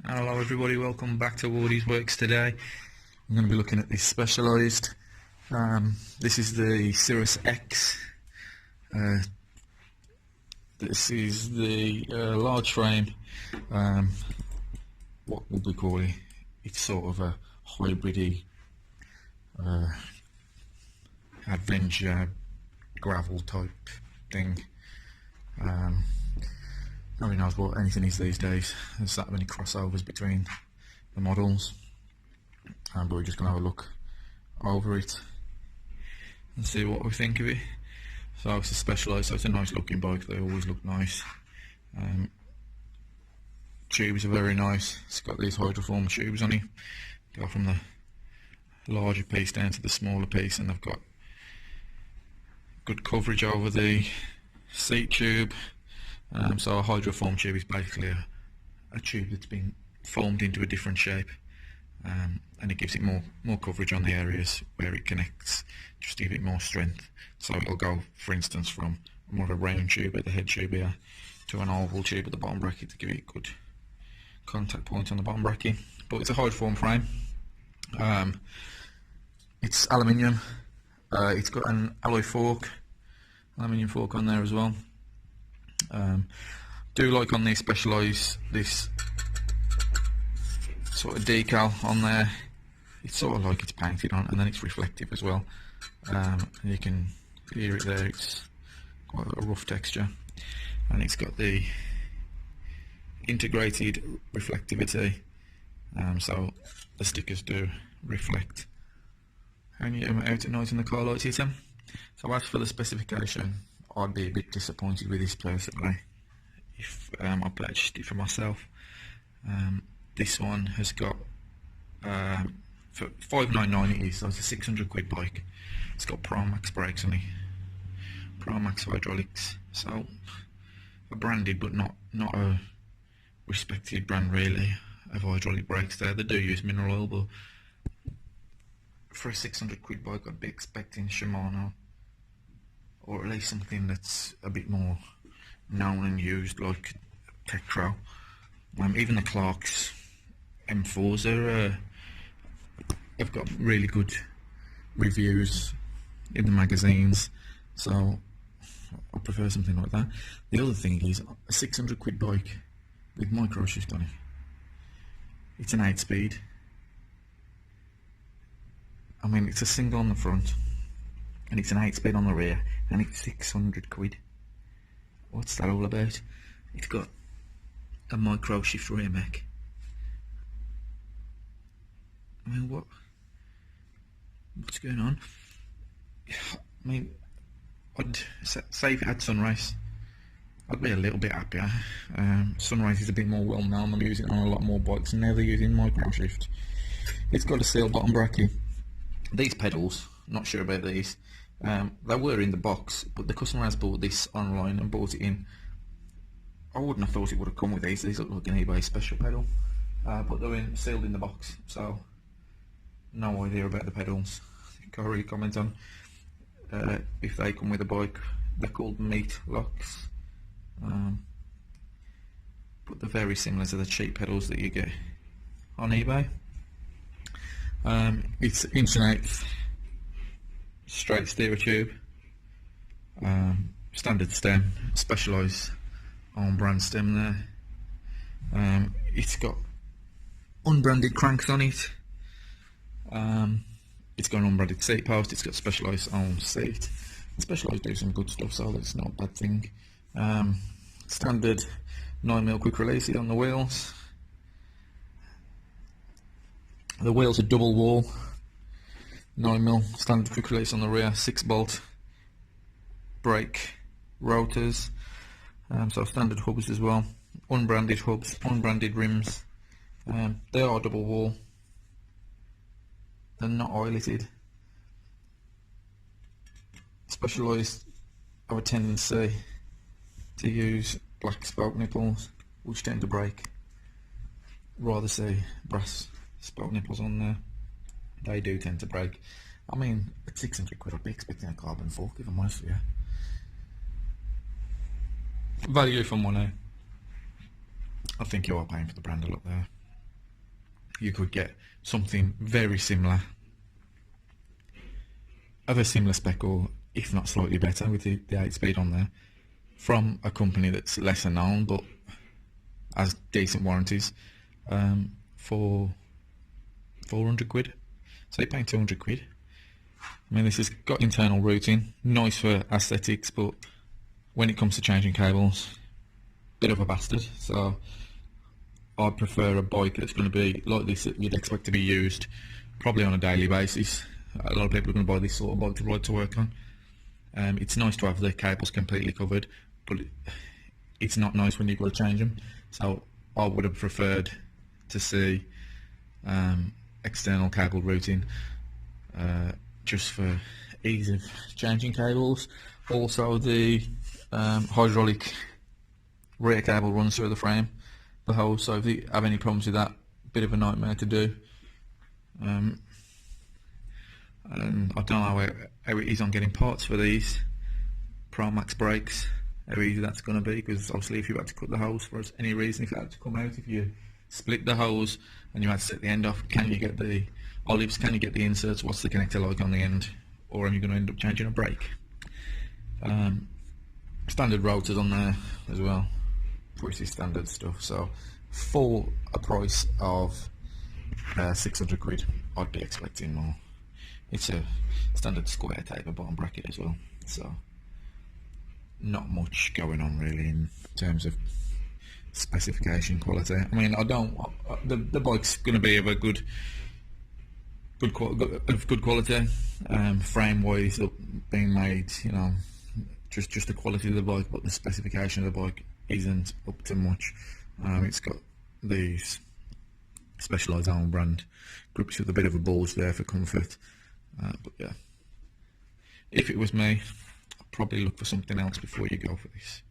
Hello everybody, welcome back to Wardy's Works today. I'm going to be looking at this Specialised. This is the Sirrus X. This is the large frame, what would we call it? It's sort of a hybrid adventure gravel type thing. Nobody knows what anything is these days. There's that many crossovers between the models, but we're just going to have a look over it and see what we think of it. So it's a Specialised, so it's a nice looking bike. They always look nice. Tubes are very nice. It's got these hydroform tubes on it. Go from the larger piece down to the smaller piece, and they've got good coverage over the seat tube. So a hydroform tube is basically a tube that's been formed into a different shape, and it gives it more coverage on the areas where it connects, just to give it more strength. So it'll go, for instance, from more of a round tube at the head tube here to an oval tube at the bottom bracket to give it a good contact point on the bottom bracket. But it's a hydroform frame. It's aluminium. It's got an alloy fork, aluminium fork on there as well. Do like on these Specialised this sort of decal on there. It's sort of like it's painted on, and then it's reflective as well. And you can hear it there. It's quite a rough texture, and it's got the integrated reflectivity. So the stickers do reflect, and you out at night in the car lights hit them. So as for the specification, I'd be a bit disappointed with this personally if I purchased it for myself. This one has got for $599 it is, so it's a 600 quid bike. It's got Pro Max brakes on it, Pro Max hydraulics, so a branded but not a respected brand really of hydraulic brakes there. They do use mineral oil, but for a 600 quid bike I'd be expecting Shimano, or at least something that's a bit more known and used, like Tektro. Even the Clark's M4s are have got really good reviews in the magazines, so I prefer something like that. The other thing is a 600 quid bike with micro shift on it. It's an 8-speed. I mean, it's a single on the front, and it's an 8-speed on the rear, and it's 600 quid. What's that all about? It's got a micro shift rear mech. I mean, what's going on? I mean, I'd say if it had Sunrise, I'd be a little bit happier. Sunrise is a bit more well known. I'm using it on a lot more bikes, and now they're using micro shift. It's got a steel bottom bracket. These pedals, not sure about these. They were in the box, but the customer has bought this online and bought it in. I wouldn't have thought it would have come with these. These look like an eBay special pedal, but they're sealed in the box, so no idea about the pedals. Can't really comment on if they come with a bike. They're called meat locks, but they're very similar to the cheap pedals that you get on eBay. It's inch and eighth straight steerer tube, standard stem, Specialised on brand stem there. It's got unbranded cranks on it. It's got an unbranded seat post. It's got Specialised on seat. Specialised do some good stuff, so that's not a bad thing. Standard 9mm quick release on the wheels. The wheels are double wall, 9mm standard quick release on the rear, 6-bolt brake rotors, so standard hubs as well, unbranded hubs, unbranded rims. They are double wall, they're not oileted. Specialised have a tendency to use black spoke nipples, which tend to break. Rather see brass spoke nipples on there. They do tend to break. I mean, at 600 quid I'd be expecting a carbon fork, if I'm honest with you. Value for money. I think you are paying for the brand a lot there. you could get something very similar, of a similar spec, or if not slightly better, with the 8-speed on there, from a company that's lesser known but has decent warranties, for 400 quid. So you're paying 200 quid. I mean, this has got internal routing, nice for aesthetics, but when it comes to changing cables, bit of a bastard. So I prefer a bike that's going to be like this, that you'd expect to be used probably on a daily basis. A lot of people are going to buy this sort of bike to ride to work on. It's nice to have the cables completely covered, but it's not nice when you've got to change them. So I would have preferred to see external cable routing, just for ease of changing cables. Also, the hydraulic rear cable runs through the frame, the hose, so if you have any problems with that, bit of a nightmare to do. And I don't know how it is on getting parts for these Pro Max brakes, how easy that's going to be, because obviously if you had to cut the hose for any reason, if it had to come out, if you split the hose and you had to set the end off, can you get the olives, can you get the inserts, what's the connector like on the end, or are you going to end up changing a brake? Standard rotors on there as well, pretty standard stuff. So for a price of 600 quid, I'd be expecting more. It's a standard square taper bottom bracket as well, so not much going on really in terms of specification quality. I mean, the bike's going to be of a good quality, frame wise, being made, you know, just the quality of the bike, but the specification of the bike isn't up to much. It's got these Specialized own brand grips with a bit of a bulge there for comfort, but yeah, if it was me, I'd probably look for something else before you go for this.